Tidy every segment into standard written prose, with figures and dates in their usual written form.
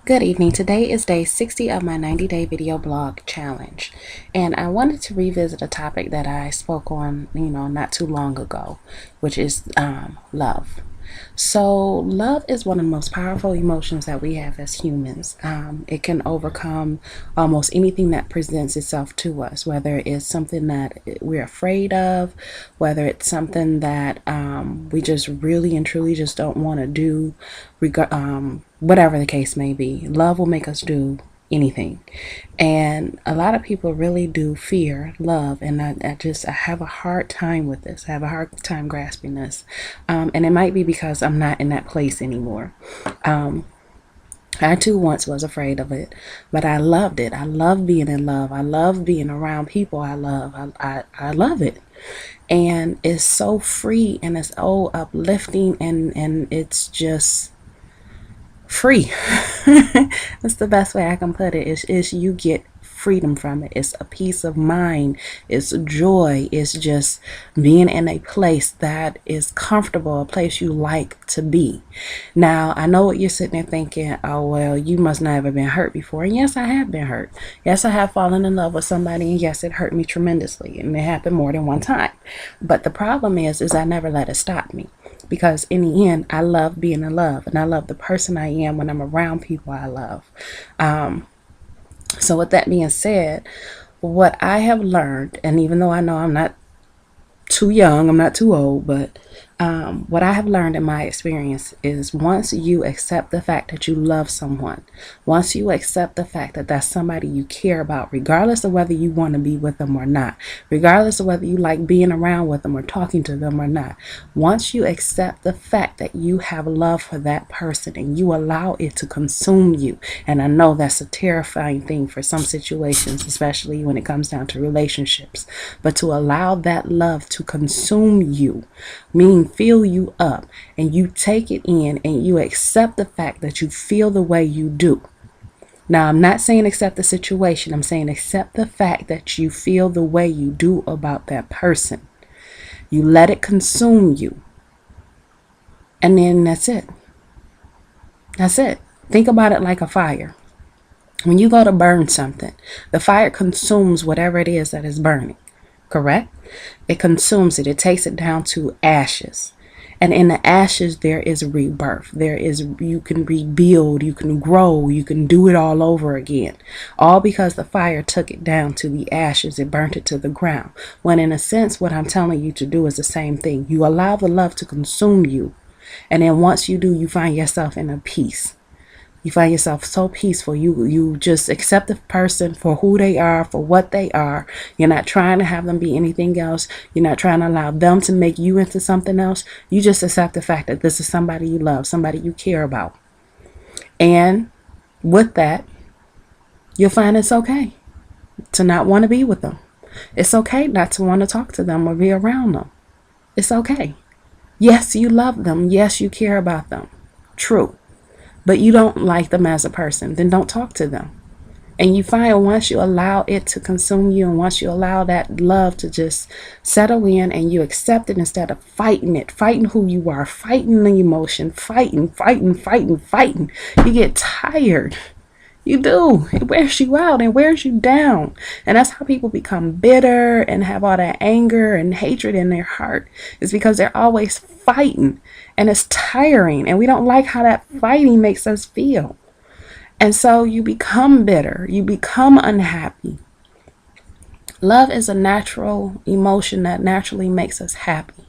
Good evening. Today is day 60 of my 90-day video blog challenge. And I wanted to revisit a topic that I spoke on, not too long ago, which is love. So love is one of the most powerful emotions that we have as humans. It can overcome almost anything that presents itself to us, whether it's something that we're afraid of, whether it's something that we just really and truly just don't want to do, whatever the case may be. Love will make us do anything. And a lot of people really do fear love, and I have a hard time with this. I have a hard time grasping this. And it might be because I'm not in that place anymore. I too once was afraid of it, but I loved it. I love being in love. I love being around people I love. I love it. And it's so free and it's so uplifting, and it's just free. That's the best way I can put it. Is you get freedom from it. It's a peace of mind. It's joy. It's just being in a place that is comfortable, a place you like to be. Now, I know what you're sitting there thinking, oh, well, you must not have been hurt before. And yes, I have been hurt. Yes, I have fallen in love with somebody, and yes, it hurt me tremendously. And it happened more than one time. But the problem is I never let it stop me. Because in the end, I love being in love, and I love the person I am when I'm around people I love. So with that being said, what I have learned, and even though I know I'm not too young, I'm not too old, but what I have learned in my experience is once you accept the fact that you love someone, once you accept the fact that that's somebody you care about, regardless of whether you want to be with them or not, regardless of whether you like being around with them or talking to them or not, once you accept the fact that you have love for that person and you allow it to consume you, and I know that's a terrifying thing for some situations, especially when it comes down to relationships, but to allow that love to consume you, meaning fill you up, and you take it in and you accept the fact that you feel the way you do. Now, I'm not saying accept the situation. I'm saying accept the fact that you feel the way you do about that person. You let it consume you. And then that's it. That's it. Think about it like a fire. When you go to burn something, the fire consumes whatever it is that is burning. Correct? It consumes it. It takes it down to ashes. And in the ashes, there is rebirth. You can rebuild, you can grow, you can do it all over again. All because the fire took it down to the ashes. It burnt it to the ground. When in a sense, what I'm telling you to do is the same thing. You allow the love to consume you. And then once you do, you find yourself in a peace. You find yourself so peaceful. You just accept the person for who they are, for what they are. You're not trying to have them be anything else. You're not trying to allow them to make you into something else. You just accept the fact that this is somebody you love, somebody you care about. And with that, you'll find it's okay to not want to be with them. It's okay not to want to talk to them or be around them. It's okay. Yes, you love them. Yes, you care about them. True. But you don't like them as a person, then don't talk to them. And you find once you allow it to consume you, and once you allow that love to just settle in and you accept it instead of fighting it, fighting who you are, fighting the emotion, fighting, you get tired. You do. It wears you out and wears you down. And that's how people become bitter and have all that anger and hatred in their heart. It's because they're always fighting, and it's tiring, and we don't like how that fighting makes us feel. And so you become bitter. You become unhappy. Love is a natural emotion that naturally makes us happy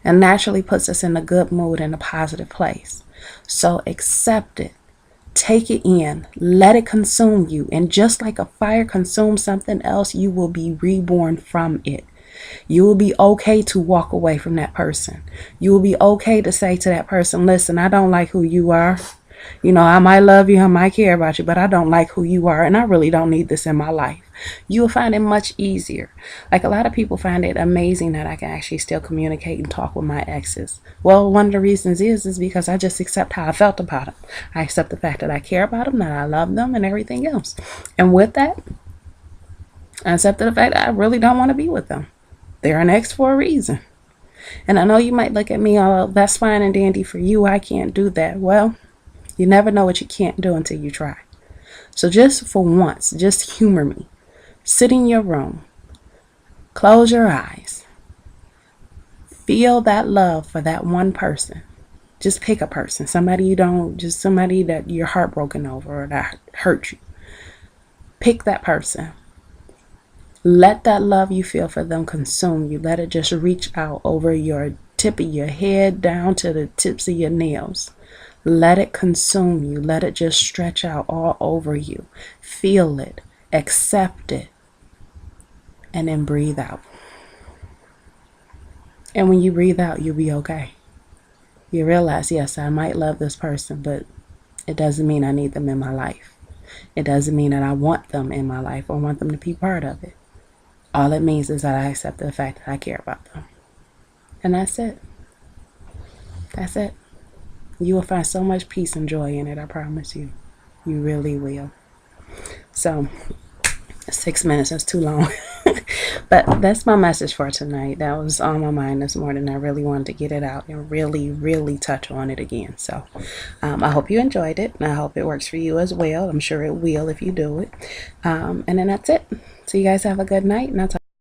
and naturally puts us in a good mood and a positive place. So accept it. Take it in, let it consume you, and just like a fire consumes something else, you will be reborn from it. You will be okay to walk away from that person. You will be okay to say to that person, listen, I don't like who you are. I might love you, I might care about you, but I don't like who you are, and I really don't need this in my life. You will find it much easier. Like, a lot of people find it amazing that I can actually still communicate and talk with my exes. Well, one of the reasons is because I just accept how I felt about them. I accept the fact that I care about them, that I love them, and everything else. And with that, I accept the fact that I really don't want to be with them. They're an ex for a reason. And I know you might look at me, oh, that's fine and dandy for you. I can't do that. Well, You never know what you can't do until you try. So just for once, just humor me. Sit in your room. Close your eyes. Feel that love for that one person. Just pick a person. Somebody just somebody that you're heartbroken over or that hurt you. Pick that person. Let that love you feel for them consume you. Let it just reach out over your tip of your head down to the tips of your nails. Let it consume you. Let it just stretch out all over you. Feel it. Accept it. And then breathe out. And when you breathe out, you'll be okay. You realize, yes, I might love this person, but it doesn't mean I need them in my life. It doesn't mean that I want them in my life or want them to be part of it. All it means is that I accept the fact that I care about them. And that's it. That's it. You will find so much peace and joy in it, I promise you. You really will. So, 6 minutes is too long. But that's my message for tonight. That was on my mind this morning. I really wanted to get it out and really, really touch on it again. So I hope you enjoyed it. And I hope it works for you as well. I'm sure it will if you do it. And then that's it. So you guys have a good night. And I'll talk